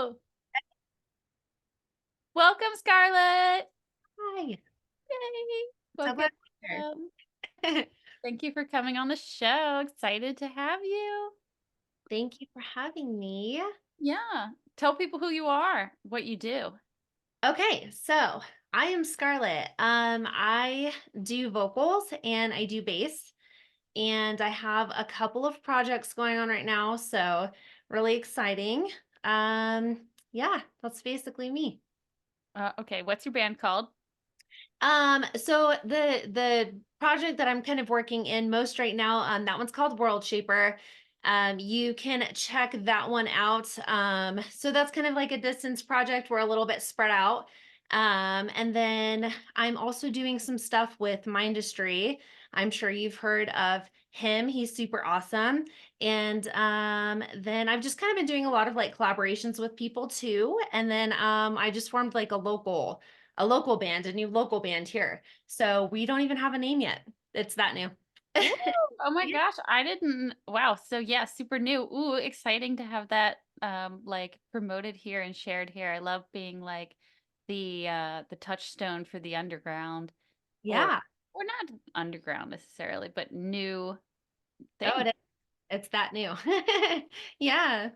Hello. Welcome, Scarlette. Hi. Yay. So Welcome. glad you're welcome. here. Thank you for coming on the show. Excited to have you. Thank you for having me. Yeah. Tell people who you are, what you do. Okay, so I am Scarlette. I do vocals and I do bass, and I have a couple of projects going on right now, so really exciting. Yeah, that's basically me. Okay. What's your band called? So the project that I'm kind of working in most right now, that one's called World Shaper. You can check that one out. So that's kind of like a distance project. We're a little bit spread out. And then I'm also doing some stuff with Mindustry. I'm sure you've heard of him. He's super awesome. And then I've just kind of been doing a lot of like collaborations with people too. And then I just formed like a local band, a new local band here. So we don't even have a name yet. It's that new. Ooh, oh my Yeah. gosh. I didn't. Wow. So yeah, super new. Ooh, exciting to have that like promoted here and shared here. I love being like the touchstone for the underground or Yeah. or not underground necessarily, but new Oh, thing. it's that new. Yeah.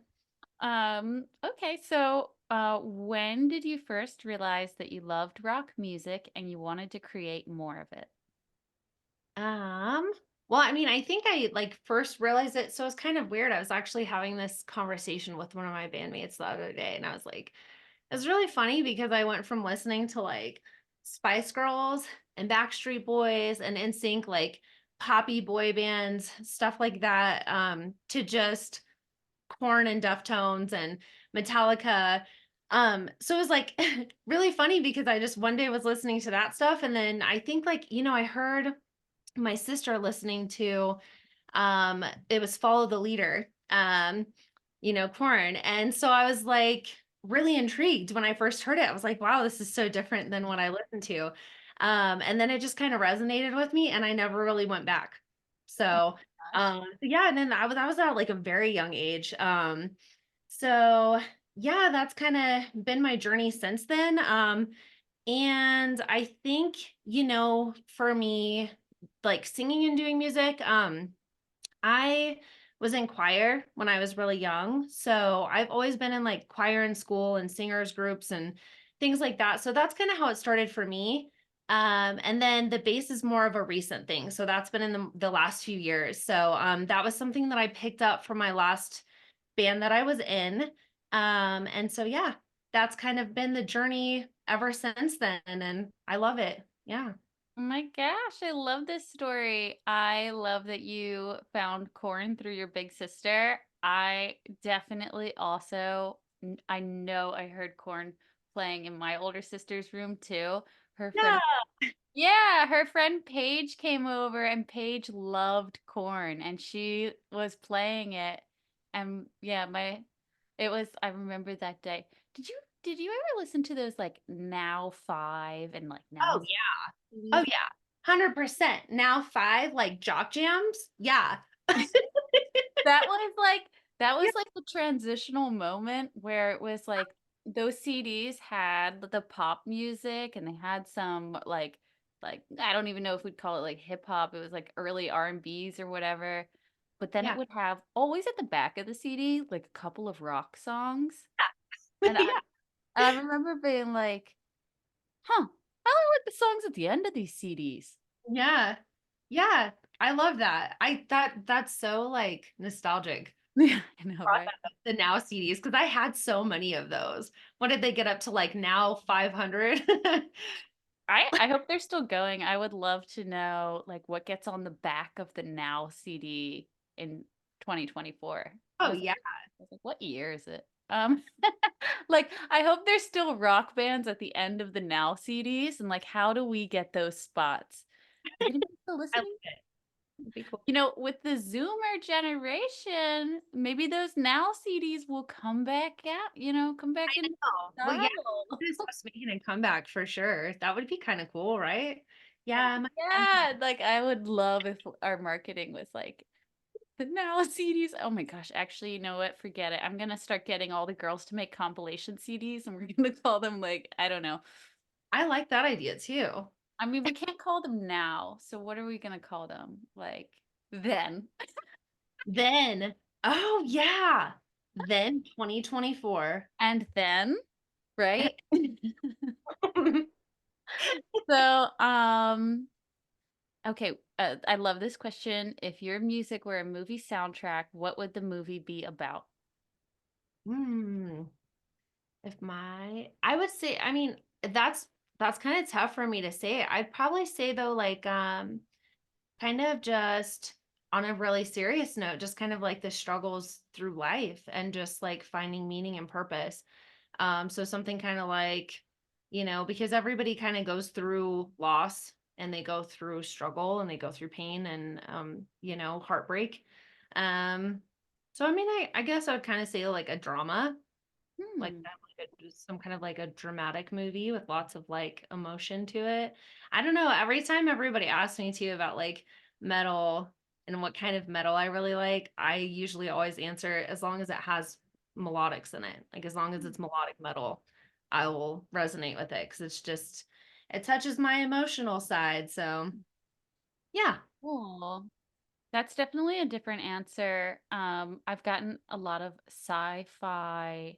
Okay, so when did you first realize that you loved rock music and you wanted to create more of it? Um, well, I mean, I think I like first realized it. So it's kind of weird. I was actually having this conversation with one of my bandmates the other day, and I was like, it's really funny because I went from listening to like Spice Girls and Backstreet Boys and NSYNC, like poppy boy bands, stuff like that, to just Korn and Deftones and Metallica. So it was like really funny because I just one day was listening to that stuff, and then I think like, I heard my sister listening to it was Follow the Leader, Korn. And so I was like really intrigued when I first heard it. I was like, wow, this is so different than what I listened to. And then it just kind of resonated with me and I never really went back. Oh So my gosh. yeah, and then I was at like a very young age. So yeah, that's kind of been my journey since then. And I think, for me, like singing and doing music, I was in choir when I was really young. So I've always been in like choir in school and singers groups and things like that. So that's kind of how it started for me. And then the bass is more of a recent thing. So that's been in the last few years. So that was something that I picked up from my last band that I was in. And so, yeah, that's kind of been the journey ever since then. And I love it. Yeah. Oh my gosh, I love this story. I love that you found Corn through your big sister. I definitely also, I know I heard Corn playing in my older sister's room too. Her Yeah. friend, yeah, her friend Paige came over and Paige loved Corn and she was playing it. And yeah, I remember that day. Did you ever listen to those like Now 5 and like Now Oh, yeah. Oh, CDs? yeah. 100%. Now 5, like jock jams. Yeah. That was like that Yeah. was like the transitional moment where it was like those CDs had the pop music and they had some like I don't even know if we'd call it like hip hop. It was like early R&Bs or whatever. But then it Yeah. would have always at the back of the CD like a couple of rock songs. And I Yeah. and I remember being like, "Huh, I only like the songs at the end of these CDs." Yeah. Yeah. I love that. That's so like nostalgic. Yeah, I know, Brought right? that up, the Now CDs, because I had so many of those. What did they get up to like now 500? I hope they're still going. I would love to know like what gets on the back of the Now CD in 2024. Oh, yeah. I was like, what year is it? Like I hope there's still rock bands at the end of the Now CDs and like how do we get those spots? Is anybody still I love listening? it. It'd be cool. With the Zoomer generation, maybe those Now CDs will come back out, come back I in know. Well, yeah, style. this is making a comeback for sure. That would be kind of cool, right? Yeah. Yeah, like I would love if our marketing was like The Now CDs. Oh my gosh, actually, you know what? Forget it. I'm gonna start getting all the girls to make compilation CDs and we're gonna call them like, I don't know. I like that idea too. I mean, we can't call them now. So what are we gonna call them? Like then. Then, oh yeah, then 2024. And then, right? So, okay, I love this question. If your music were a movie soundtrack, what would the movie be about? Hmm. If my, I would say, I mean, that's kind of tough for me to say. I'd probably say though, like, kind of just on a really serious note, just kind of like the struggles through life and just like finding meaning and purpose. So something kind of like, because everybody kind of goes through loss and they go through struggle and they go through pain and heartbreak. Um, so I mean, I guess I would kind of say like a drama, like Hmm. that, like some kind of like a dramatic movie with lots of like emotion to it. I don't know. Every time everybody asks me too about like metal and what kind of metal I really like, I usually always answer as long as it has melodics in it. Like as long as it's melodic metal, I will resonate with it because it touches my emotional side. So yeah. Cool. That's definitely a different answer. I've gotten a lot of sci-fi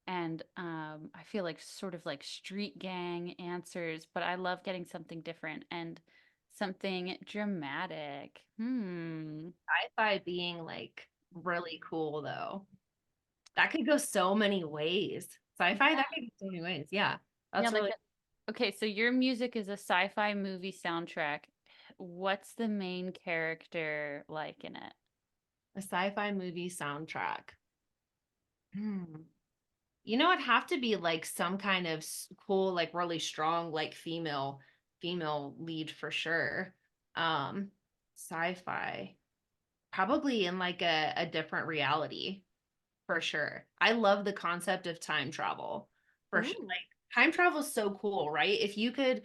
and I feel like sort of like street gang answers, but I love getting something different and something dramatic. Hmm. Sci-fi being like really cool though. That could go so many ways. Sci-fi, that could go so many ways. Yeah. Yeah, That's like really okay, so your music is a sci-fi movie soundtrack. What's the main character like in it? a sci-fi movie soundtrack. Hmm. It'd have to be like some kind of cool, like really strong, like female lead for sure. Um, Sci-fi, probably in like a different reality for sure. I love the concept of time travel for sure. Ooh. Like time travel is so cool, right? If you could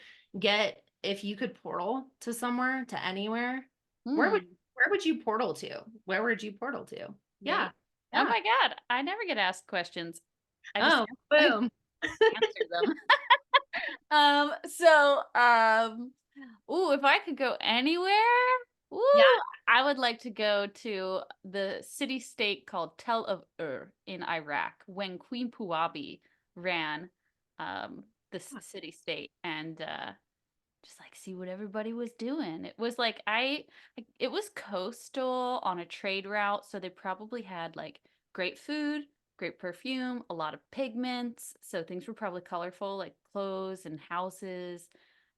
portal to somewhere, to anywhere, where would Hmm. where would you portal to? Where would you portal to? Me? Yeah. Oh Yeah. my God, I never get asked questions. I just Oh, boom. answer them. Ooh, if I could go anywhere, Yeah. ooh, I would like to go to the city state called Tel Aviv in Iraq when Queen Puabi ran this city state and just like see what everybody was doing. It was it was coastal on a trade route, so they probably had like great food, great perfume, a lot of pigments, so things were probably colorful like clothes and houses.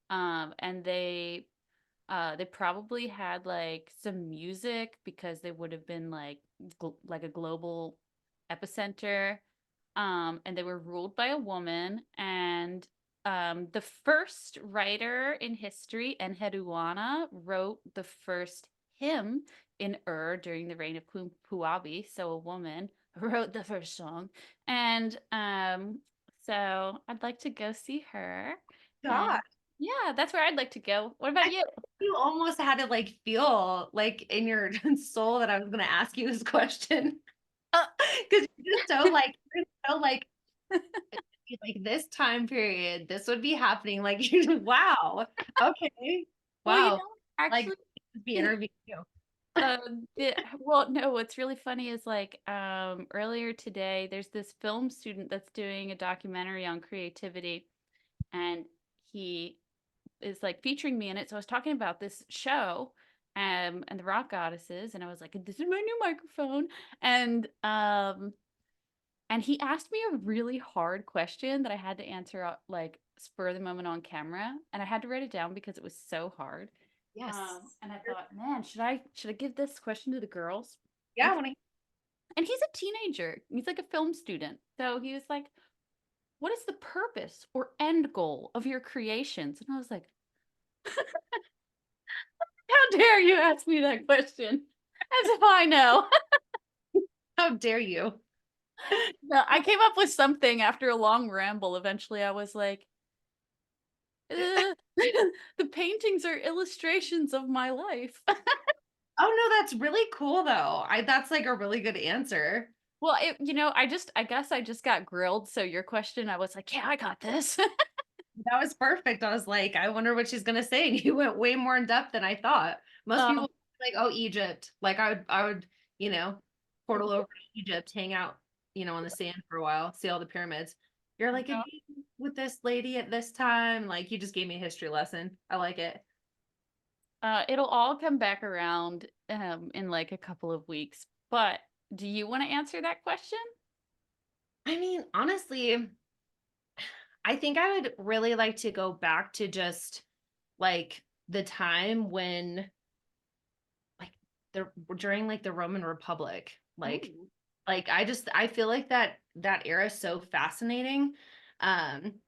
And they probably had like some music because they would have been like a global epicenter. And they were ruled by a woman. And the first writer in history, Enheduanna, wrote the first hymn in during the reign of Queen Puabi. So a woman wrote the first song. And so I'd like to go see her. God. And yeah, that's where I'd like to go. What I about feel you? like you almost had to like feel like in your soul that I was gonna ask you this question. Uh, Because you're so like this time period, this would be happening. Like, wow. Okay. well, Wow. Like actually, be interviewed too. uh, well, no, what's really funny is earlier today, there's this film student that's doing a documentary on creativity, and he is like featuring me in it. So I was talking about this show, and the rock goddesses, and I was like, "This is my new microphone," and um, and he asked me a really hard question that I had to answer like spur of the moment on camera, and I had to write it down because it was so hard. Yes. And I thought, man, should I give this question to the girls? Yeah, And and he's a teenager. He's like a film student. So he was like, "What is the purpose or end goal of your creations?" And I was like, "How dare you ask me that question? As if I know." how dare you? No, I came up with something after a long ramble. Eventually, I was like, "The paintings are illustrations of my life." Oh, no, that's really cool though. That's like a really good answer. Well, I guess I just got grilled, so your question, I was like, "Yeah, I got this." That was perfect. I was like, I wonder what she's gonna say. And you went way more in depth than I thought. Most Uh, people like, oh, Egypt. Like I would, you know, portal over to Egypt, hang out, on the sand for a while, see all the pyramids. You're like, no. it'd be with this lady at this time. Like you just gave me a history lesson. I like it. It'll all come back around, in, like, a couple of weeks, but do you wanna answer that question? I mean, honestly, I think I would really like to go back to just like the time when like the during like the Roman Republic. Ooh. Like I feel like that era is so fascinating. Um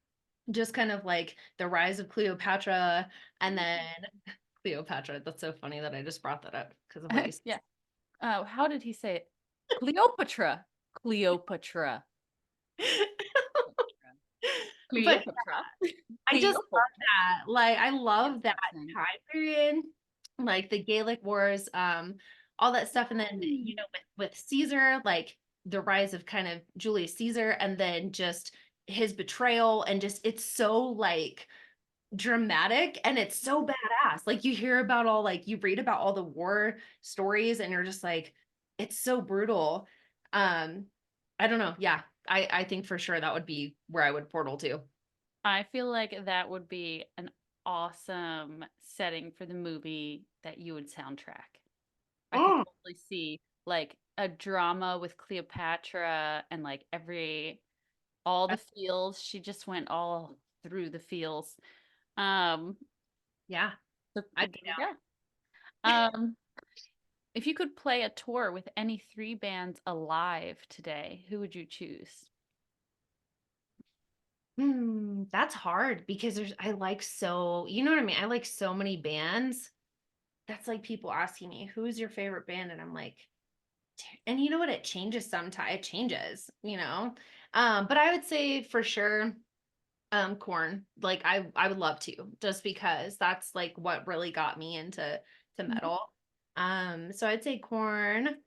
just kind of like the rise of Cleopatra and then Cleopatra. That's so funny that I just brought that up because of what you said. Yeah. How did he say it? Cleopatra. Cleopatra. But Cleopatra. I just love Cleopatra. that. Like I Yes, love that accent. time period, like the Gaelic Wars, all that stuff, and then Mm. with Caesar, like the rise of kind of Julius Caesar, and then just his betrayal, and just it's so like dramatic and it's so badass. Like you hear about all like you read about all the war stories, and you're just like, it's so brutal. Um, I don't know. Yeah, I think for sure that would be where I would portal to. I feel like that would be an awesome setting for the movie that you would soundtrack. I could Mm. totally see like a drama with Cleopatra and like all the feels. She just went all through the feels. Um, Yeah, so I'd be yeah. Um, if you could play a tour with any three bands alive today, who would you choose? down. That's hard because I like so, you know what I mean? I like so many bands. That's like people asking me, who's your favorite band? And I'm like, and you know what? It changes sometimes. It changes, you know? But I would say for sure, corn. Like I would love to, just because that's like what really got me into to Mhm. metal. So I'd say corn.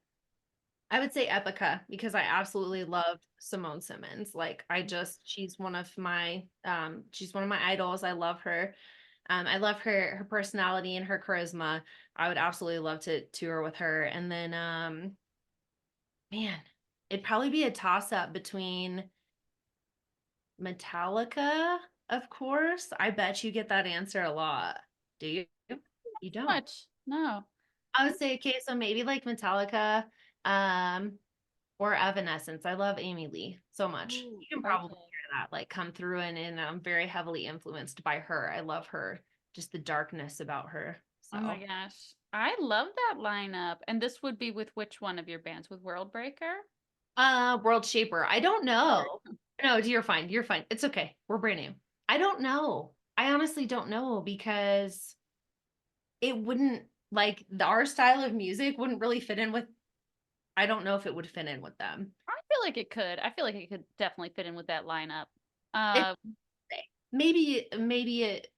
I would say Epica because I absolutely love Simone Simmons. Like she's one of my idols. I love her. I love her personality and her charisma. I would absolutely love to tour with her. And then man, it'd probably be a toss up between Metallica, of course. I bet you get that answer a lot. Do you? You don't. Much. No. I would say, okay, so maybe like Metallica, um, or Evanescence. I love Amy Lee so much. Ooh, You can probably okay. hear that like come through, and I'm very heavily influenced by her. I love her, just the darkness about her. Oh my So, gosh. I love that lineup. And this would be with which one of your bands? With World Breaker? World Shaper. I don't Sorry. know. No, you're fine. You're fine. It's okay. We're brand new. I don't know. I honestly don't know because it wouldn't like our style of music wouldn't really fit in with. I don't know if it would fit in with them. I feel like it could. I feel like it could definitely fit in with that lineup. It Uh, maybe it,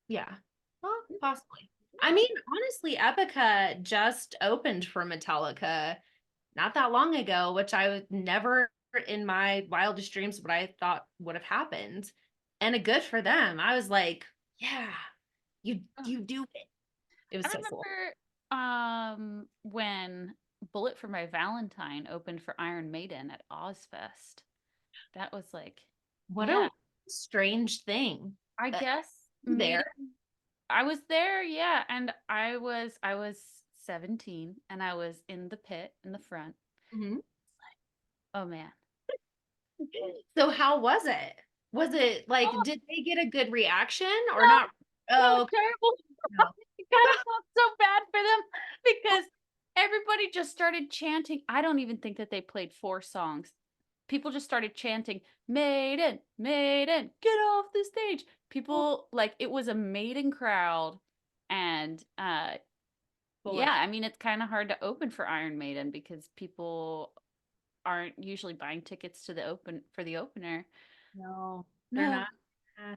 yeah. Well, possibly. I mean, honestly, Epica just opened for Metallica not that long ago, which I was never in my wildest dreams what I thought would have happened. And a good for them. I was like, yeah, you do it. It I was so cool. remember when Bullet for My Valentine opened for Iron Maiden at Ozfest. That was like, What yeah, a strange thing. I guess There. Maiden. I was there, yeah, and I was 17 and I was in the pit in the front. Mhm. Oh man. So how was it? Was it like, Oh, did they get a good reaction or no, not? that Oh, was okay. terrible. No. I kind of felt so bad for them because everybody just started chanting. I don't even think that they played four songs. People just started chanting, Maiden, Maiden, get off the stage. People like it was a Maiden crowd. And Bullet. yeah, I mean it's kind of hard to open for Iron Maiden because people aren't usually buying tickets to the open for the opener. No, they're No. not. Uh,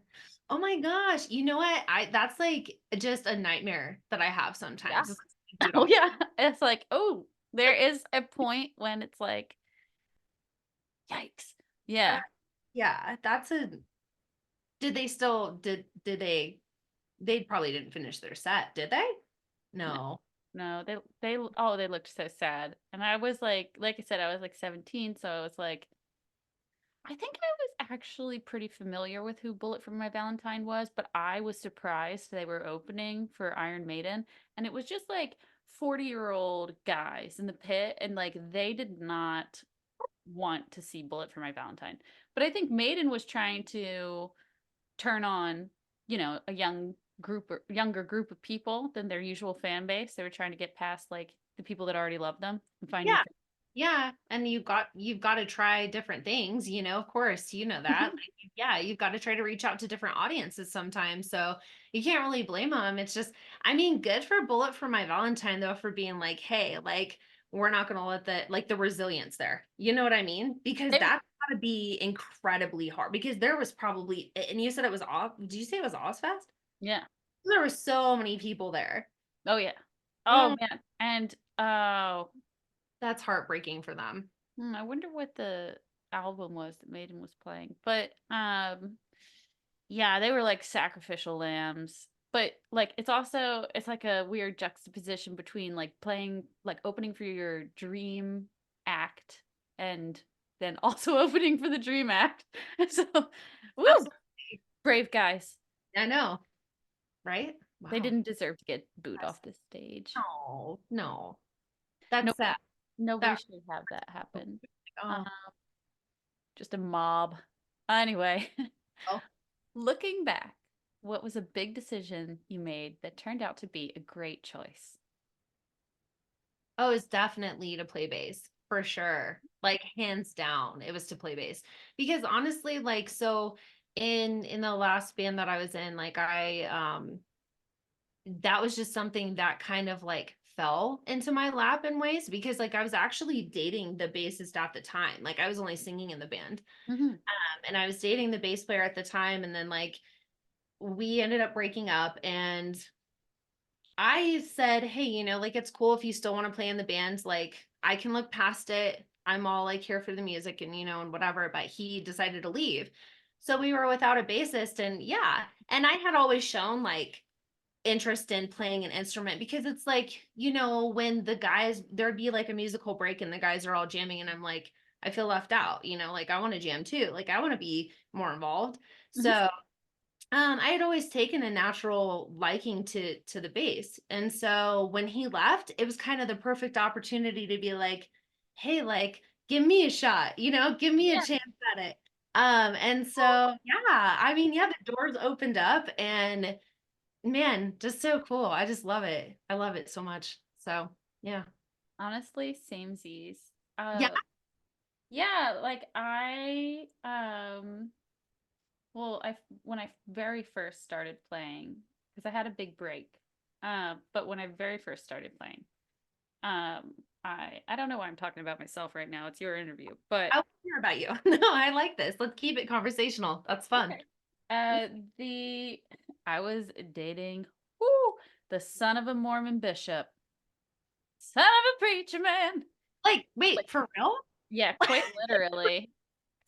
Oh my gosh. You know what? I That's like just a nightmare that I have Yeah. sometimes. boot Oh, off. yeah. It's like, oh, there is a point when it's like, yikes. Uh, Yeah. yeah, that's a did they still did they probably didn't finish their set, did they? No, No. no, they looked so sad. And I was like I said, I was like 17, so I was like, I think I was actually pretty familiar with who Bullet for My Valentine was, but I was surprised they were opening for Iron Maiden. And it was just like 40-year-old guys in the pit, and like they did not want to see Bullet for My Valentine. But I think Maiden was trying to turn on, a younger group of people than their usual fan base. They were trying to get past like the people that already loved them and find new Yeah. Yeah, and you've got to try different things, of course, you know that. fans. Like, yeah, you've got to try to reach out to different audiences sometimes. So you can't really blame them. It's just, I mean, good for Bullet for My Valentine though for being like, hey, like we're not gonna let the resilience there. You know what I mean? Because They, that's gotta be incredibly hard. Because there was probably, and you said it was off. Did you say it was Ozfest? yeah. There were so many people there. Oh yeah. Oh Oh, man. And oh, that's heartbreaking for them. I wonder what the album was that Maiden was playing. But yeah, they were like sacrificial lambs. But like it's like a weird juxtaposition between like playing like opening for your dream act and then also opening for the dream act. So, woo, Absolutely. brave guys. I know, right? They Wow. didn't deserve to get booed That's off the stage. no, no. That's Nobody sad. nobody That should have that happen. oh, Just a mob. Anyway, oh, looking back, what was a big decision you made that turned out to be a great choice? oh, it's definitely to play bass for sure. Like hands down, it was to play bass. Because honestly, like so in the last band that I was in, like I that was just something that kind of like fell into my lap in ways because like I was actually dating the bassist at the time. Like I was only singing in the band. Hmm. And I was dating the bass player at the time and then like we ended up breaking up and I said, hey, like it's cool if you still want to play in the band. Like I can look past it. I'm all like here for the music and and whatever. But he decided to leave. So we were without a bassist. And yeah. And I had always shown like interest in playing an instrument because it's like, when the guys there'd be like a musical break and the guys are all jamming and I'm like, I feel left out, like I want to jam too. Like I want to be more involved. Hmm. So I had always taken a natural liking to the bass. And so when he left, it was kind of the perfect opportunity to be like, hey, like, give me a shot, give me a Yeah, chance at it. And so yeah, I mean, yeah, the doors opened up and man, just so cool. I just love it. I love it so much. So yeah. honestly, samesies. Yeah. Yeah, like well, when I very first started playing, because I had a big break. But when I very first started playing, I don't know why I'm talking about myself right now. It's your interview, but I want to hear about you. No, I like this. Let's keep it conversational. That's fun. okay. The I was dating, whoo, the son of a Mormon bishop, son of a preacher man. Like, Like, wait, for real? yeah, quite literally.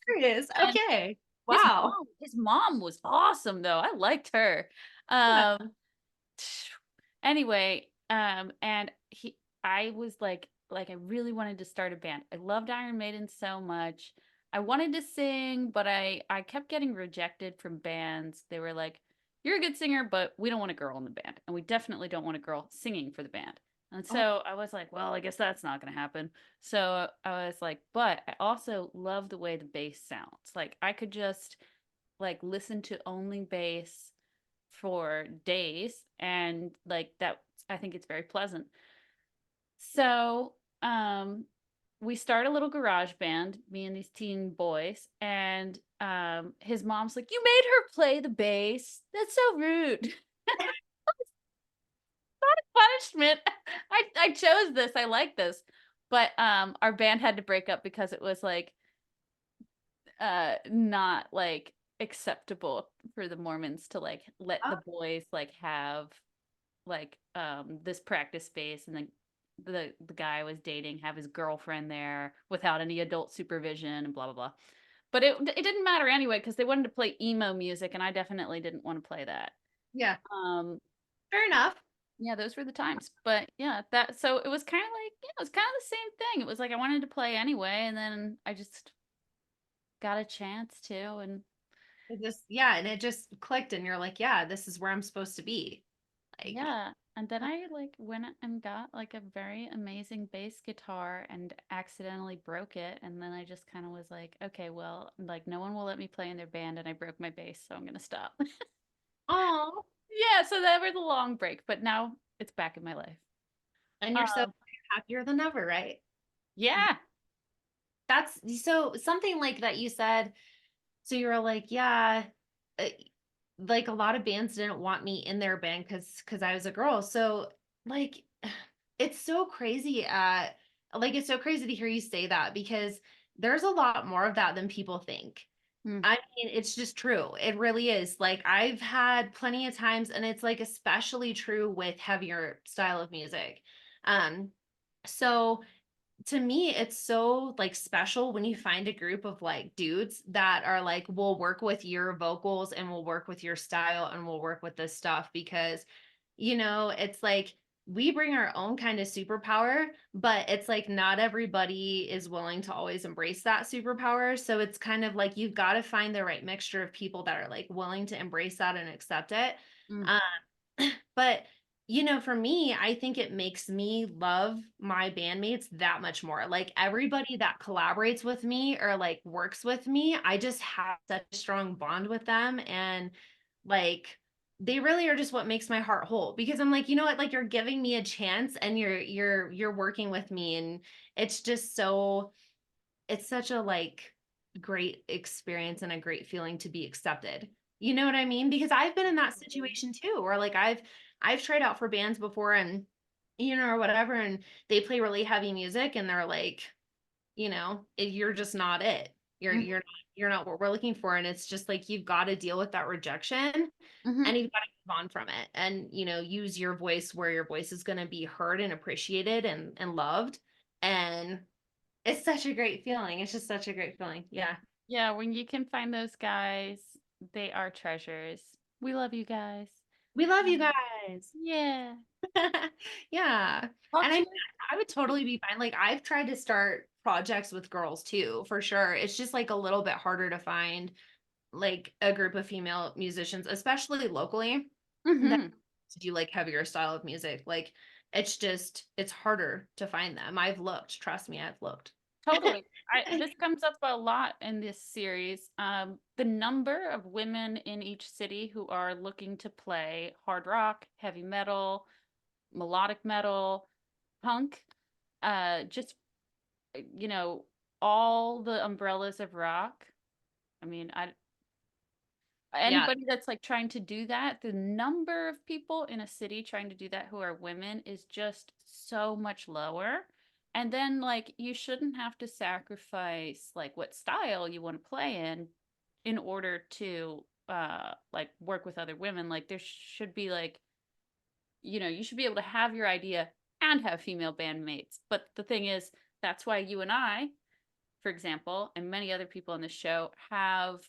Serious. And Okay. Wow. his mom was awesome though. I liked her. Yeah. Um, anyway, and I was like I really wanted to start a band. I loved Iron Maiden so much. I wanted to sing, but I kept getting rejected from bands. They were like, "You're a good singer, but we don't want a girl in the band, and we definitely don't want a girl singing for the band." And Oh, so I was like, "Well, I guess that's not going to happen." So I was like, "But I also love the way the bass sounds. Like I could just like listen to only bass for days, and like that I think it's very pleasant." So, we start a little garage band, me and these teen boys, and his mom's like, "You made her play the bass. That's so rude." Punishment. I chose this. I like this. But our band had to break up because it was like not like acceptable for the Mormons to like let the oh, boys like have like this practice space, and then the guy I was dating have his girlfriend there without any adult supervision and blah blah blah. But it didn't matter anyway because they wanted to play emo music, and I definitely didn't want to play that. Yeah. Um, Fair enough. yeah, those were the times. But yeah, that so it was kind of like yeah, it was kind of the same thing. It was like I wanted to play anyway, and then I just got a chance to, and It just, yeah, and it just clicked, and you're like, yeah, this is where I'm supposed to be. Like, yeah. And then I like went and got like a very amazing bass guitar and accidentally broke it. And then I just kind of was like, okay, well, like no one will let me play in their band, and I broke my bass, so I'm gonna stop. oh, Yeah, so that was a long break, but now it's back in my life. and you're so Um, happier than ever, right? yeah. That's so something like that you said. So you were like, yeah, uh, like a lot of bands didn't want me in their band because I was a girl. So like it's so crazy like it's so crazy to hear you say that because there's a lot more of that than people think. Mm, I mean, it's just true. It really is. Like I've had plenty of times, and it's like especially true with heavier style of music. Um, so to me, it's so like special when you find a group of like dudes that are like, we'll work with your vocals and we'll work with your style and we'll work with this stuff because, it's like we bring our own kind of superpower, but it's like not everybody is willing to always embrace that superpower. So it's kind of like you've got to find the right mixture of people that are like willing to embrace that and accept it. mm, Um, but for me, I think it makes me love my bandmates that much more. Like everybody that collaborates with me or like works with me, I just have such a strong bond with them. And like they really are just what makes my heart whole because I'm like, you know what, like you're giving me a chance and you're working with me. And it's just so it's such a like great experience and a great feeling to be accepted. You know what I mean? Because I've been in that situation too, where like I've tried out for bands before and or whatever, and they play really heavy music and they're like, you're just not it. You're mm, you're not you're not what we're looking for. And it's just like you've got to deal with that rejection mhm. and you've got to move on from it and use your voice where your voice is going to be heard and appreciated and loved. And it's such a great feeling. It's just such a great feeling. Yeah. Yeah, when you can find those guys, they are treasures. We love you guys. We love you Um, guys. yeah. Yeah. Talk And to I you. I would totally be fine. Like I've tried to start projects with girls too, for sure. It's just like a little bit harder to find like a group of female musicians, especially locally, that Hmm. do like heavier style of music. Like it's harder to find them. I've looked, trust me, I've looked. Totally. This comes up a lot in this series. The number of women in each city who are looking to play hard rock, heavy metal, melodic metal, punk, just you know, all the umbrellas of rock. I mean, I Yeah. anybody that's like trying to do that, the number of people in a city trying to do that who are women is just so much lower. And then like you shouldn't have to sacrifice like what style you want to play in order to like work with other women. Like there should be like, you should be able to have your idea and have female bandmates. But the thing is, that's why you and I, for example, and many other people on the show have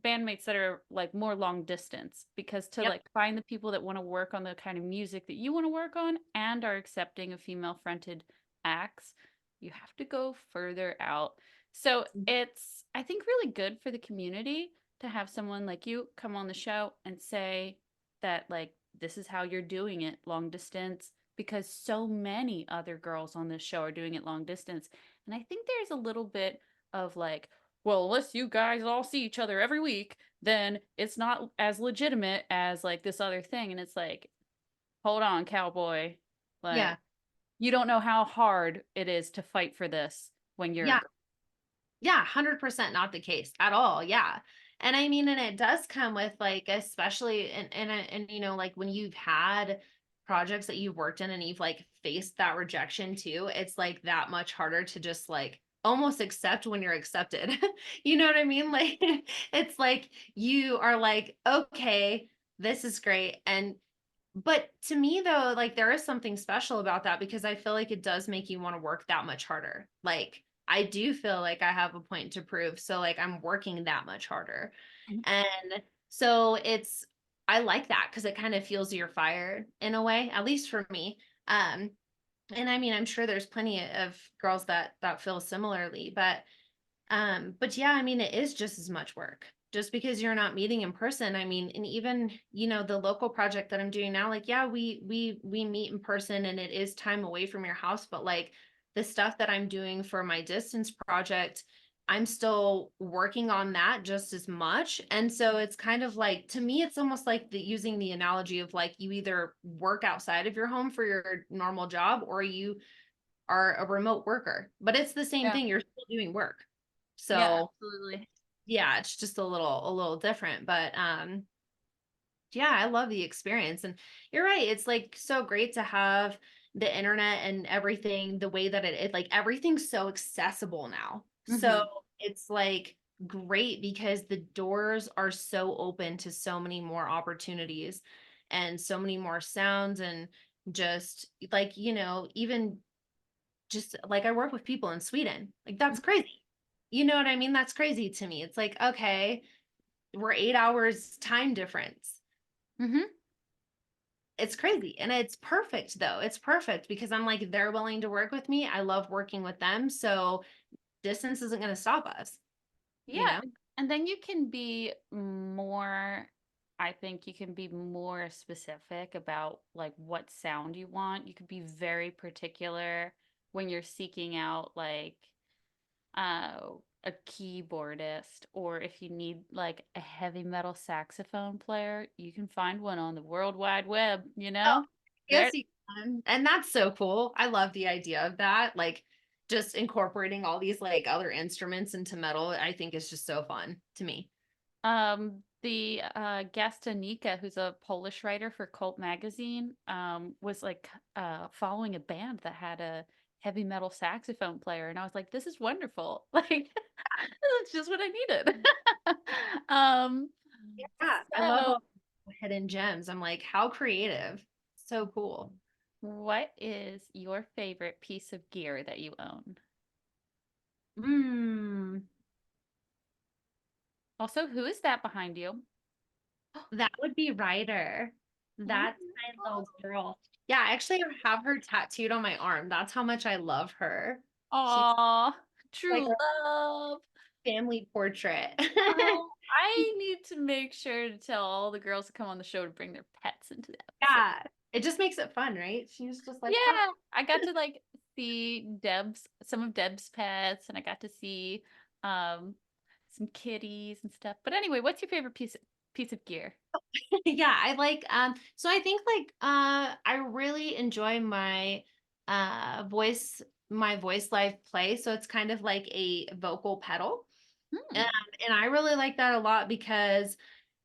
bandmates that are like more long distance because to Yep. like find the people that want to work on the kind of music that you want to work on and are accepting of female fronted acts, you have to go further out. So it's, I think, really good for the community to have someone like you come on the show and say that like this is how you're doing it long distance, because so many other girls on this show are doing it long distance. And I think there's a little bit of like, well, unless you guys all see each other every week, then it's not as legitimate as like this other thing. And it's like, hold on, cowboy. Yeah. Like, you don't know how hard it is to fight for this when you're a Yeah. girl. Yeah, 100% not the case at all. Yeah. And I mean, and it does come with like, especially and like when you've had projects that you've worked in and you've like faced that rejection too, it's like that much harder to just like almost accept when you're accepted. You know what I mean? Like it's like you are like, okay, this is great. And But to me though, like there is something special about that because I feel like it does make you want to work that much harder. Like I do feel like I have a point to prove. So like I'm working that much harder. Mhm. And so I like that because it kind of fuels your fire in a way, at least for me. Um, and I mean, I'm sure there's plenty of girls that feel similarly, but yeah, I mean, it is just as much work. Just because you're not meeting in person, I mean, and even, the local project that I'm doing now, like, yeah, we meet in person and it is time away from your house, but like the stuff that I'm doing for my distance project, I'm still working on that just as much. And so it's kind of like, to me, it's almost like using the analogy of like you either work outside of your home for your normal job or you are a remote worker, but it's the same Yeah. thing. You're still doing work. Yeah, So absolutely. yeah, it's just a little different, but yeah, I love the experience. And you're right. It's like so great to have the internet and everything the way that like everything's so accessible now. So Hmm. it's like great because the doors are so open to so many more opportunities and so many more sounds and just like, even just like I work with people in Sweden. Like that's crazy. You know what I mean? That's crazy to me. It's like, okay, we're 8 hours time difference. Hmm. It's crazy. And it's perfect though. It's perfect because I'm like, they're willing to work with me. I love working with them. So distance isn't going to stop us, you Yeah. know? And then you can be more, I think you can be more specific about like what sound you want. You could be very particular when you're seeking out like uh a keyboardist, or if you need like a heavy metal saxophone player, you can find one on the World Wide Web, you Oh, know? yes, There you can. And that's so cool. I love the idea of that. Like just incorporating all these like other instruments into metal, I think is just so fun to me. the guest Anika, who's a Polish writer for Cult magazine, was like following a band that had a heavy metal saxophone player, and I was like, this is wonderful. Like that's just what I needed. um Yeah, I love so all hidden gems. I'm like, how creative. So cool. what is your favorite piece of gear that you own? Mm, Also, who is that behind you? that would be Ryder. That's my little Oh, girl. Yeah, I actually have her tattooed on my arm. That's how much I love her. She's aw, like true a love. family portrait. Oh, I need to make sure to tell all the girls to come on the show to bring their pets into the episode. Yeah, it just makes it fun, right? She's just like, "Huh." Yeah, I got to like see some of Deb's pets, and I got to see um some kitties and stuff. But anyway, what's your favorite piece of gear? Yeah, I like so I think like I really enjoy my voice live play. So it's kind of like a vocal pedal. Um, Hmm. and I really like that a lot because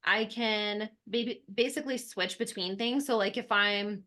I can basically switch between things. So like if I'm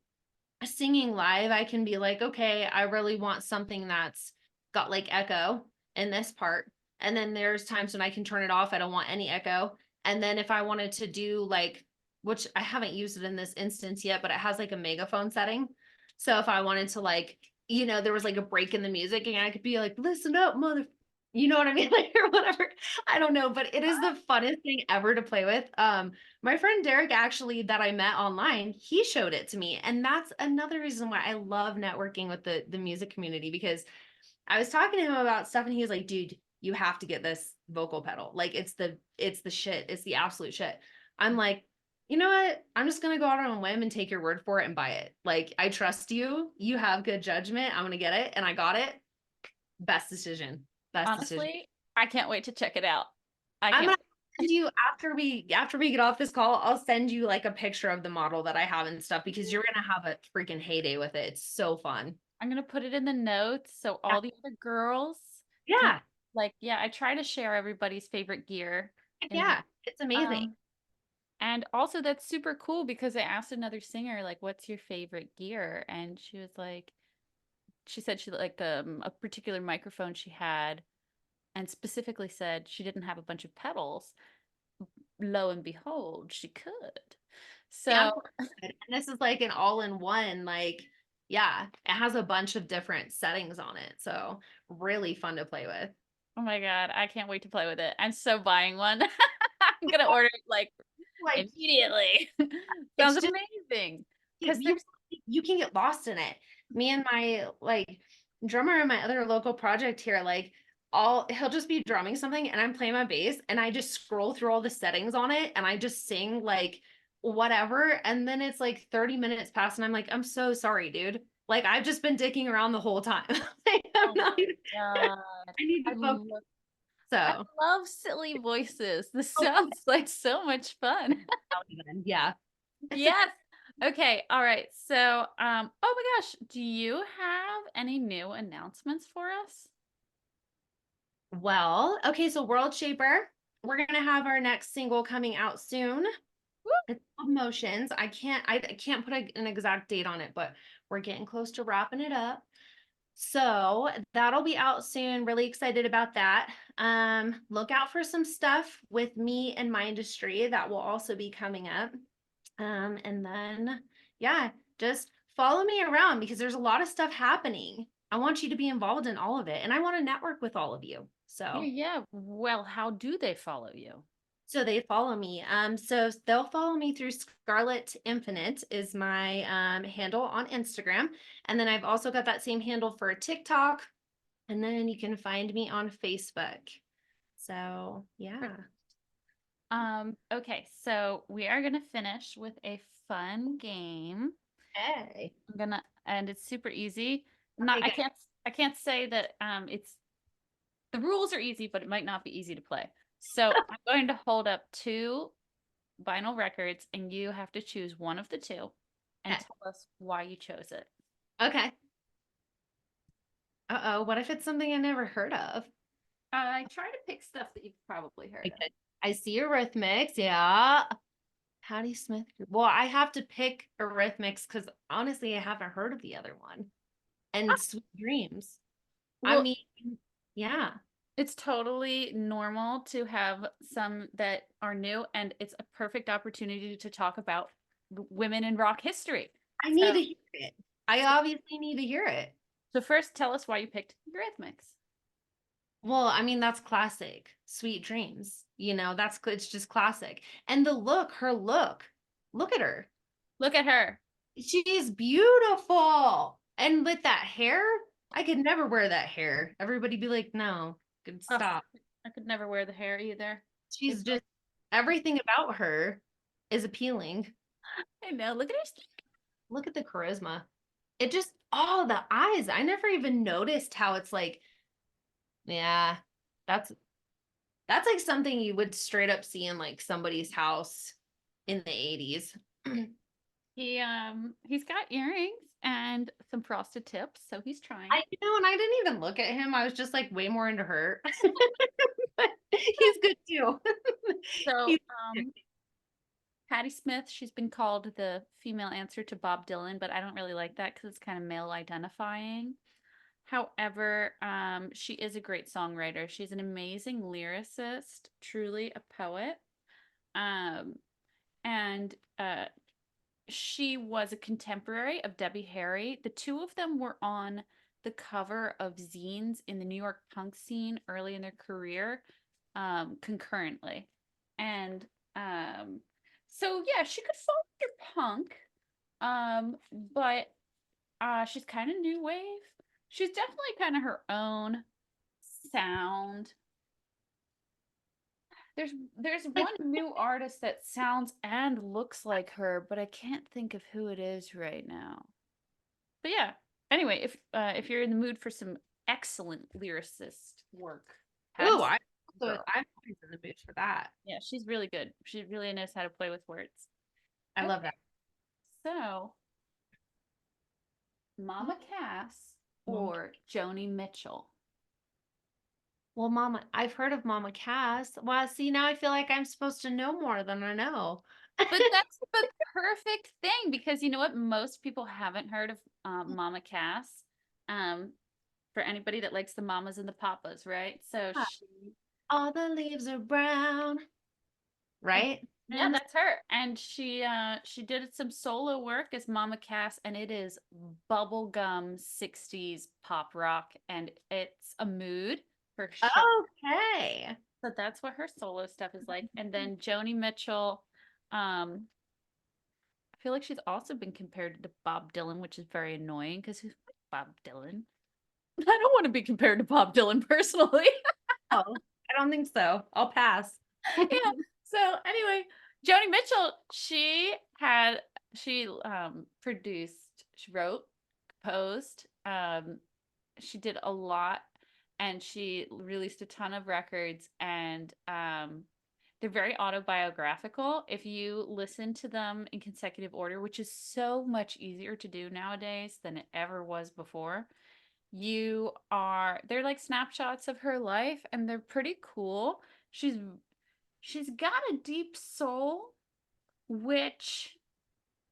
singing live, I can be like, okay, I really want something that's got like echo in this part. And then there's times when I can turn it off. I don't want any echo. And then if I wanted to do like, which I haven't used it in this instance yet, but it has like a megaphone setting. So if I wanted to like, there was like a break in the music and I could be like, listen up, mother, you know what I mean? Like, or whatever. I don't know, but it is the funnest thing ever to play with. My friend Derek, actually, that I met online, he showed it to me. And that's another reason why I love networking with the music community because I was talking to him about stuff and he was like, dude, you have to get this vocal pedal. Like it's the shit. It's the absolute shit. I'm like, you know what? I'm just gonna go out on a whim and take your word for it and buy it. Like I trust you. You have good judgment. I'm gonna get it. And I got it. Best decision. Best decision. Honestly, I can't wait to check it out. I I'm can't gonna wait. send you after we get off this call, I'll send you like a picture of the model that I have and stuff because you're gonna have a freaking heyday with it. It's so fun. I'm gonna put it in the notes so all the other girls can Yeah. like, yeah, I try to share everybody's favorite gear Heck in the yeah. It's amazing. um and also that's super cool because I asked another singer like, what's your favorite gear? And she was like, she said she like a particular microphone she had, and specifically said she didn't have a bunch of pedals. Lo and behold, she could. Yeah, So, and this is like an all-in-one, like, yeah, it has a bunch of different settings on it. So really fun to play with. oh my God, I can't wait to play with it. I'm so buying one. I'm gonna order it like Like immediately. it's Sounds just amazing. Because you there's you can get lost in it. Me and my like drummer in my other local project here, like all he'll just be drumming something and I'm playing my bass and I just scroll through all the settings on it and I just sing like whatever and then it's like 30 minutes past and I'm like, I'm so sorry, dude. Like I've just been dicking around the whole time. Like, I'm oh not my even, God. I need I to focus. love I So love silly voices. This oh, sounds like so much fun. yeah. Yes. Okay. All right. So, oh my gosh, do you have any new announcements for us? Well, okay, so World Shaper, we're gonna have our next single coming out soon. Woo! It's called Motions. I can't put an exact date on it, but we're getting close to wrapping it up. So that'll be out soon. Really excited about that. Look out for some stuff with me and my industry that will also be coming up. And then yeah, just follow me around because there's a lot of stuff happening. I want you to be involved in all of it and I want to network with all of you. Yeah, So yeah. Well, how do they follow you? so they follow me. So they'll follow me through Scarlette Infinite is my handle on Instagram. And then I've also got that same handle for TikTok. And then you can find me on Facebook. So yeah. Okay, so we are gonna finish with a fun game. Hey. I'm gonna, and it's super easy. Not, Okay, good. I can't say that it's the rules are easy, but it might not be easy to play. So I'm going to hold up two vinyl records, and you have to choose one of the two, and Okay. tell us why you chose it. Okay. Uh-oh, what if it's something I never heard of? I try to pick stuff that you've probably heard of. Okay. I see Eurythmics. Yeah. Patty Smith. Well, I have to pick Eurythmics because honestly, I haven't heard of the other one. And Sweet Dreams. I Well, mean, yeah. it's totally normal to have some that are new, and it's a perfect opportunity to talk about women in rock history. I need So, to hear it. I so, obviously need to hear it. so first, tell us why you picked Eurythmics. Well, I mean, that's classic. Sweet Dreams. It's just classic. And the look, her look. Look at her. Look at her. She's beautiful. And with that hair, I could never wear that hair. Everybody be like, no, could Oh, stop. I could never wear the hair either. She's It's just like, everything about her is appealing. I know. Look at her skin. Look at the charisma. It just, oh, the eyes. I never even noticed how it's like, yeah, that's That's like something you would straight up see in like somebody's house in the 80s. He's got earrings and some frosted tips, so he's trying. And I didn't even look at him. I was just like way more into her. But he's good too. So, He's good. Patti Smith, she's been called the female answer to Bob Dylan, but I don't really like that because it's kind of male identifying. However, she is a great songwriter. She's an amazing lyricist, truly a poet. Um, and she was a contemporary of Debbie Harry. The two of them were on the cover of zines in the New York punk scene early in their career, concurrently. And so yeah, she could fall under punk, but she's kind of new wave. She's definitely kind of her own sound. There's Like, one new artist that sounds and looks like her, but I can't think of who it is right now. But yeah. Anyway, if you're in the mood for some excellent lyricist work, ooh, Patty's girl. I'm always in the mood for that. Yeah, she's really good. She really knows how to play with words. I Okay, love that. so Mama Cass or Joni Mitchell. Well, Mama, I've heard of Mama Cass. Well, see, now I feel like I'm supposed to know more than I know. But that's the perfect thing because you know what? Most people haven't heard of Mama Cass. Um, for anybody that likes the mamas and the papas, right? So she All the leaves are brown, right? Yeah, that's her. And she did some solo work as Mama Cass, and it is bubblegum 60s pop rock, and it's a mood for sure. Okay. So that's what her solo stuff is like. And then Joni Mitchell, um, I feel like she's also been compared to Bob Dylan, which is very annoying because who's Bob Dylan? I don't want to be compared to Bob Dylan personally. Oh, I don't think so. I'll pass. Yeah. So anyway, Joni Mitchell, she produced, she wrote, composed, she did a lot, and she released a ton of records, and they're very autobiographical. If you listen to them in consecutive order, which is so much easier to do nowadays than it ever was before, they're like snapshots of her life, and they're pretty cool. She's got a deep soul, which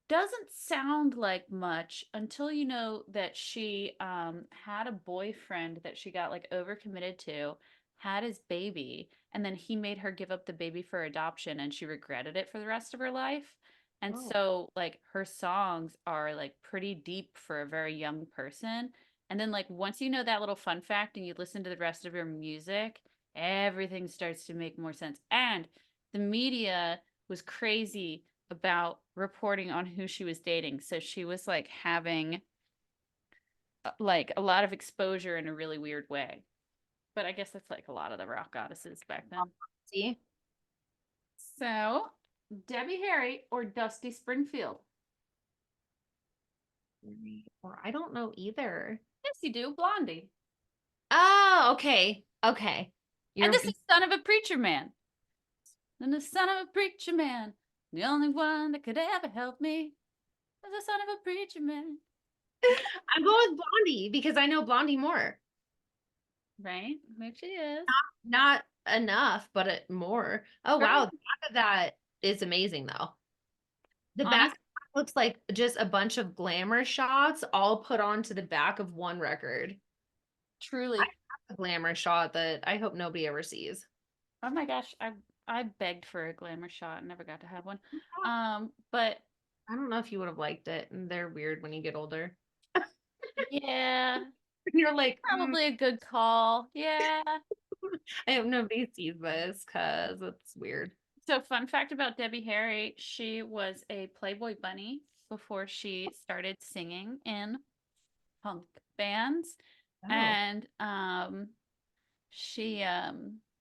doesn't sound like much until you know that she had a boyfriend that she got like overcommitted to, had his baby, and then he made her give up the baby for adoption, and she regretted it for the rest of her life. And Oh, so like her songs are like pretty deep for a very young person. And then like once you know that little fun fact and you listen to the rest of her music, everything starts to make more sense. And the media was crazy about reporting on who she was dating. So she was like having like a lot of exposure in a really weird way. But I guess that's like a lot of the rock goddesses back then. see? So, Debbie Harry or Dusty Springfield? Or I don't know either. Yes, you do. Blondie. Oh, okay. Okay. And You're this is Son of a Preacher Man. And the son of a preacher man. The only one that could ever help me was the son of a preacher man. I'm going with Blondie because I know Blondie more. Right? Which she is. Not enough, but more. Oh wow, Right. the back of that is amazing though. The Honest, back looks like just a bunch of glamour shots all put onto the back of one record. I truly. have a glamour shot that I hope nobody ever sees. Oh my gosh, I begged for a glamour shot and never got to have one. But I don't know if you would have liked it. And they're weird when you get older. yeah, You're like, probably a good call. Yeah. I hope nobody sees this because it's weird. So fun fact about Debbie Harry, she was a Playboy bunny before she started singing in punk bands. Oh, And she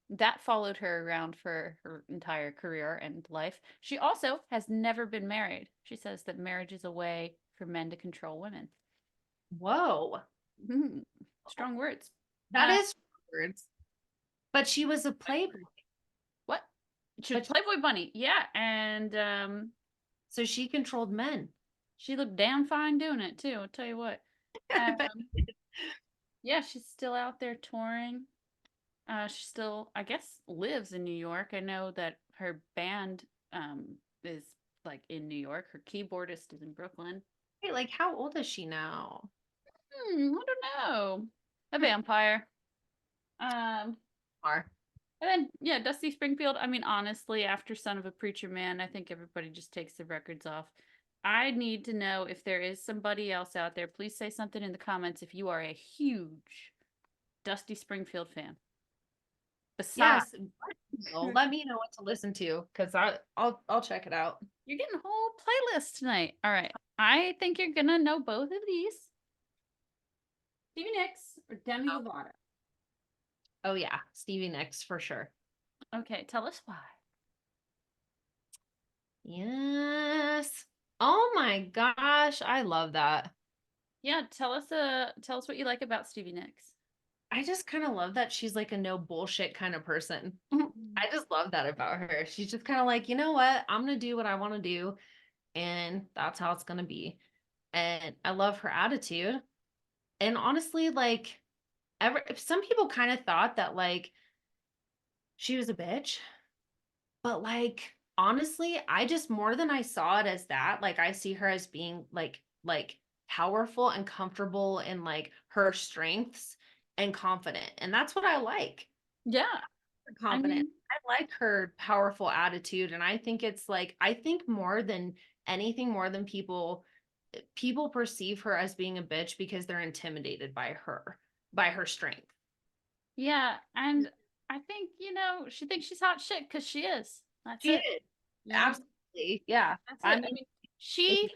that followed her around for her entire career and life. She also has never been married. She says that marriage is a way for men to control women. whoa. Mhm. Strong words. That Uh, is words. But she was a playboy. what? She was But Playboy Bunny. Yeah, and so she controlled men. she looked damn fine doing it too. I'll tell you what. But Um, yeah, she's still out there touring. She still, I guess, lives in New York. I know that her band is like in New York. Her keyboardist is in Brooklyn. wait, like how old is she now? I don't know. A vampire. Um, Are. And then, yeah, Dusty Springfield. I mean, honestly, after Son of a Preacher Man, I think everybody just takes the records off. I need to know if there is somebody else out there. Please say something in the comments if you are a huge Dusty Springfield fan. Besides, Yes. Let me know what to listen to because I'll check it out. you're getting a whole playlist tonight. All right. I think you're going to know both of these Stevie Nicks or Demi Oh, Lovato. oh yeah, Stevie Nicks for sure. Okay, tell us why. Yes. Oh my gosh, I love that. Yeah, tell us what you like about Stevie Nicks. I just kind of love that she's like a no bullshit kind of person. I just love that about her. She's just kind of like, you know what? I'm gonna do what I want to do, and that's how it's gonna be. And I love her attitude. And honestly, like, some people kind of thought that like she was a bitch, but like honestly, I just more than I saw it as that, like I see her as being like powerful and comfortable in like her strengths and confident. And that's what I like. Yeah. I confident. mean, I like her powerful attitude, and I think it's like I think more than anything, more than people perceive her as being a bitch because they're intimidated by her strength. yeah, and I think, she thinks she's hot shit because she is. That's She it. is. You know, Absolutely. Yeah. that's I it. I mean, mean,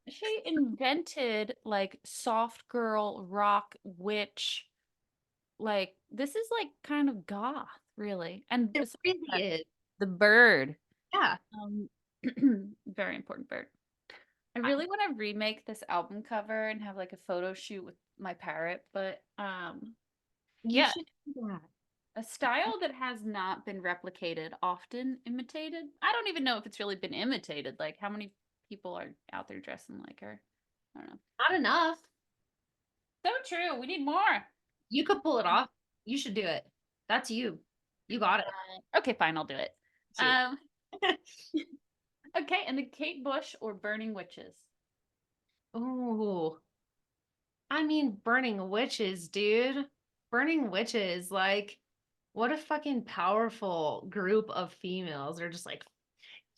if she invented like soft girl rock witch. Like this is like kind of goth, really. And it besides really that, is. the bird, Yeah. um, very important bird. I I- really want to remake this album cover and have like a photo shoot with my parrot, but You yeah, should do that. a style that has not been replicated, often imitated. I don't even know if it's really been imitated. Like how many people are out there dressing like her? I don't know. Not enough. So true. We need more. You could pull it off. You should do it. That's you. You got it. Okay, fine, I'll do it. It's you. Um, okay, and the Kate Bush or Burning Witches. Ooh. I mean, burning witches, dude. Burning witches, like, what a fucking powerful group of females. They're just like,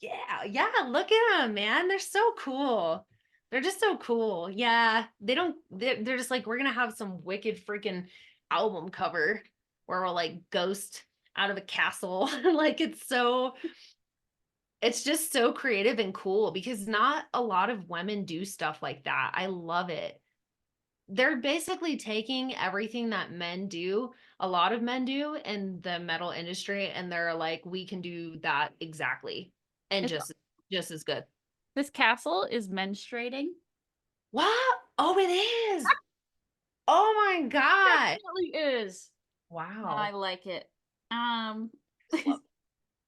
yeah, yeah, look at them, man. They're so cool. They're just so cool. Yeah, they don't, they're just like, we're gonna have some wicked freaking album cover where we're like ghost out of a castle. Like, it's just so creative and cool because not a lot of women do stuff like that. I love it. They're basically taking everything that men do, a lot of men do in the metal industry, and they're like, we can do that exactly and It's, just as good. this castle is menstruating. What? Oh, it is. Oh my God. Definitely is. I Wow. like it. Um, Love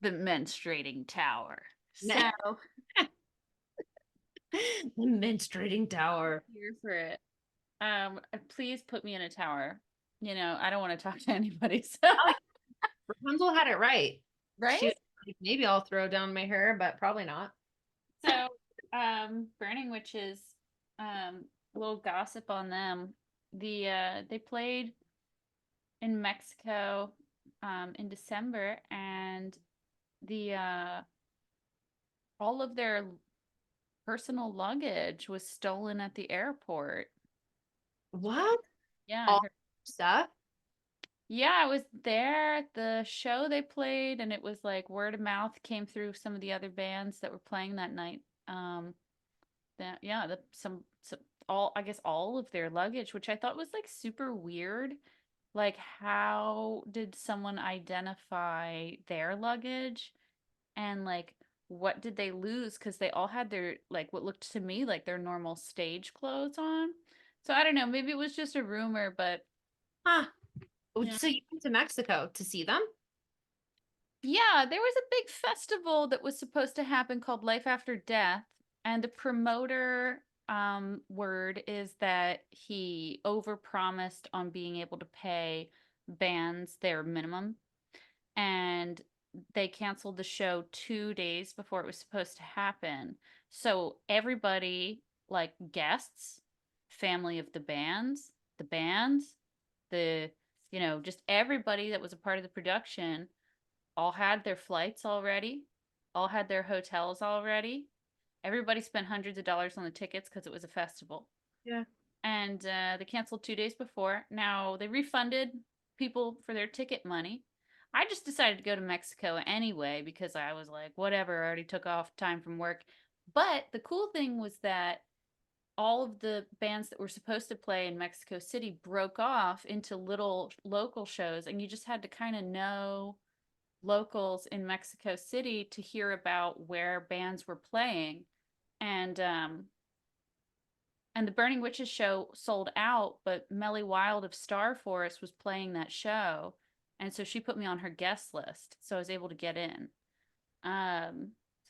the menstruating tower. So it. The menstruating tower. here for it. Please put me in a tower. I don't want to talk to anybody. So, Oh, Rapunzel had it right. right? She was like, maybe I'll throw down my hair, but probably not. So, Burning Witches, a little gossip on them. They played in Mexico in December, and the all of their personal luggage was stolen at the airport. What? Yeah, I All heard. stuff? Yeah, I was there at the show they played, and it was like word of mouth came through some of the other bands that were playing that night. That yeah, some all I guess all of their luggage, which I thought was like super weird. Like, how did someone identify their luggage? And like, what did they lose? Because they all had their, like, what looked to me like their normal stage clothes on. So I don't know. Maybe it was just a rumor, but Huh. yeah. So you went to Mexico to see them? Yeah, there was a big festival that was supposed to happen called Life After Death, and the promoter word is that he overpromised on being able to pay bands their minimum, and they canceled the show 2 days before it was supposed to happen. So everybody, like guests, family of the bands, the just everybody that was a part of the production all had their flights already, all had their hotels already. Everybody spent hundreds of dollars on the tickets because it was a festival. Yeah. And they canceled 2 days before. Now they refunded people for their ticket money. I just decided to go to Mexico anyway because I was like, whatever, I already took off time from work. But the cool thing was that all of the bands that were supposed to play in Mexico City broke off into little local shows, and you just had to kind of know locals in Mexico City to hear about where bands were playing. And the Burning Witches show sold out, but Melly Wild of Star Forest was playing that show. And so she put me on her guest list. So I was able to get in. So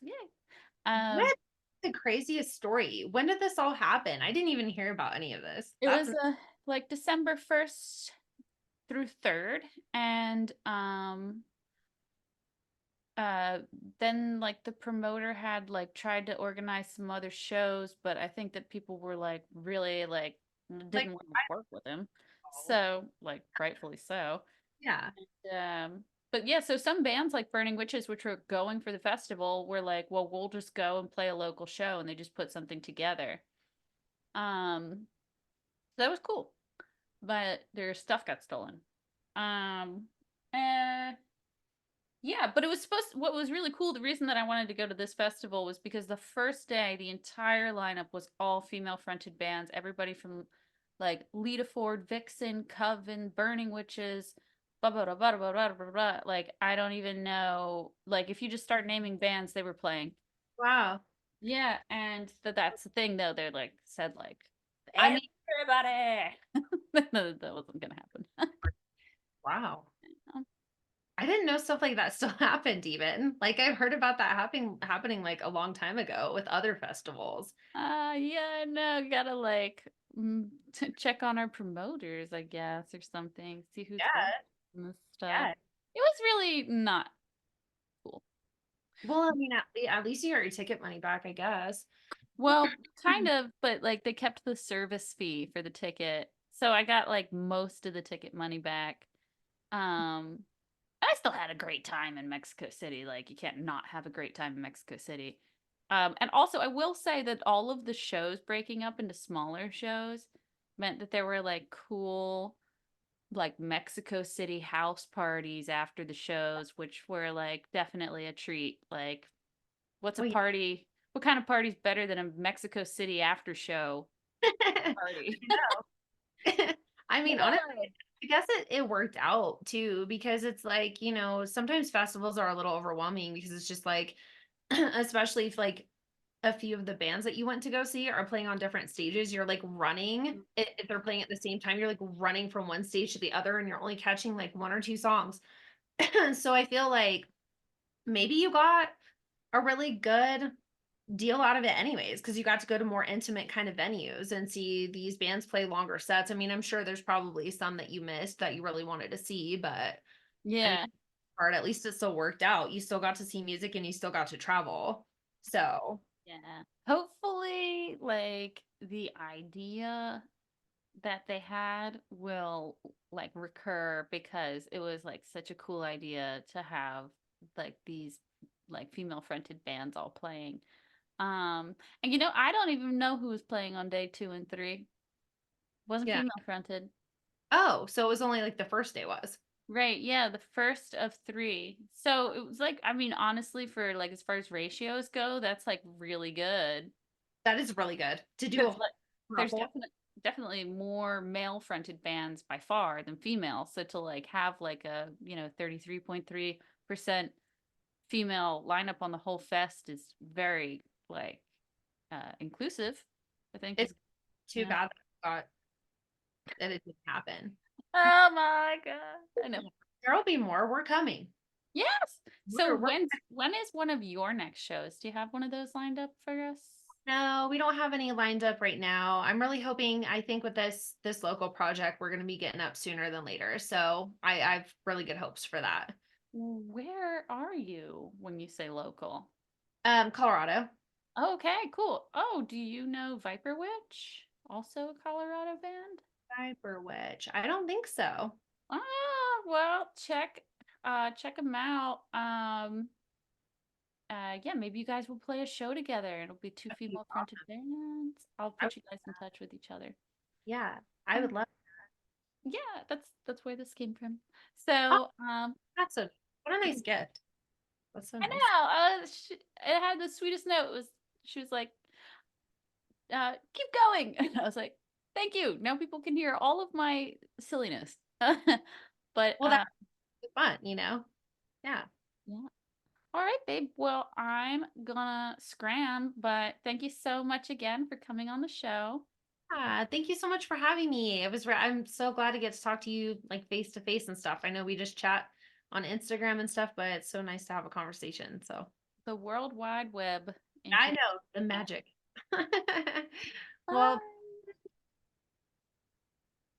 yeah. What? The craziest story. When did this all happen? I didn't even hear about any of this. It That's was like December 1st through 3rd. And uh then like the promoter had like tried to organize some other shows, but I think that people were like really like like, didn't want to work with him, so like rightfully so. yeah. But yeah, so some bands like Burning Witches, which were going for the festival, were like, well, we'll just go and play a local show, and they just put something together. Um, so that was cool, but their stuff got stolen. Um, uh, yeah, but it was supposed what was really cool, the reason that I wanted to go to this festival was because the first day, the entire lineup was all female fronted bands. Everybody from like Lita Ford, Vixen, Coven, Burning Witches, blah blah blah blah blah blah blah blah. Like I don't even know. Like if you just start naming bands, they were playing. Wow. Yeah, and that's the thing though. They're like said like I mean, everybody. That wasn't gonna happen. wow. I didn't know stuff like that still happened even. Like I've heard about that happening like a long time ago with other festivals. Yeah, no, gotta like check on our promoters, I guess, or something. See who's going Yeah, and stuff. yeah. It was really not cool. Well, I mean, at least you got your ticket money back, I guess. Well, kind of, but like they kept the service fee for the ticket. So I got like most of the ticket money back. Um, I still had a great time in Mexico City. Like you can't not have a great time in Mexico City. And also I will say that all of the shows breaking up into smaller shows meant that there were like cool like Mexico City house parties after the shows, which were like definitely a treat. Like what's a Well, party? What kind of party's better than a Mexico City after show yeah. party? I mean, honestly, Yeah. I guess it worked out too because it's like, sometimes festivals are a little overwhelming because it's just like, especially if like a few of the bands that you went to go see are playing on different stages, you're like running. If they're playing at the same time, you're like running from one stage to the other and you're only catching like one or two songs. So I feel like maybe you got a really good deal out of it anyways because you got to go to more intimate kind of venues and see these bands play longer sets. I mean, I'm sure there's probably some that you missed that you really wanted to see, but I mean, Yeah. part at least it still worked out. You still got to see music and you still got to travel. So, Yeah. Hopefully, like the idea that they had will like recur because it was like such a cool idea to have like these like female fronted bands all playing. And I don't even know who was playing on day 2 and 3. Wasn't yeah. female fronted. Oh, so it was only like the first day was. Right, yeah, the first of 3. So it was like, I mean, honestly, for like as far as ratios go, that's like really good. That is really good to do a Because whole like there's couple. definitely more male fronted bands by far than female. So to like have like a 33.3% female lineup on the whole fest is very like inclusive, I think It's is too yeah. bad that it didn't happen. Oh my god. I know. There'll be more. We're coming. Yes. So We're when is one of your next shows? Do you have one of those lined up for us? No, we don't have any lined up right now. I'm really hoping, I think with this local project, we're gonna be getting up sooner than later. So I've really good hopes for that. Where are you when you say local? Colorado. Okay, cool. Oh, do you know Viper Witch? Also a Colorado band? Cyber Witch. I don't think so. Well, check them out. Yeah, maybe you guys will play a show together. It'll be two That'd be female fronted awesome. bands. I'll I would- put you guys in touch with each other. yeah, I Um, would love. yeah, that's where this came from. Oh, So, that's a what a nice gift. That's so I nice. know. It had the sweetest note. She was like, keep going. And I was like, thank you. Now people can hear all of my silliness. But Well, that's fun. Yeah. yeah. All right, babe. Well, I'm gonna scram, but thank you so much again for coming on the show. Thank you so much for having me. I'm so glad to get to talk to you like face to face and stuff. I know we just chat on Instagram and stuff, but it's so nice to have a conversation. So The World Wide Web I internet. know the magic. Well, Bye.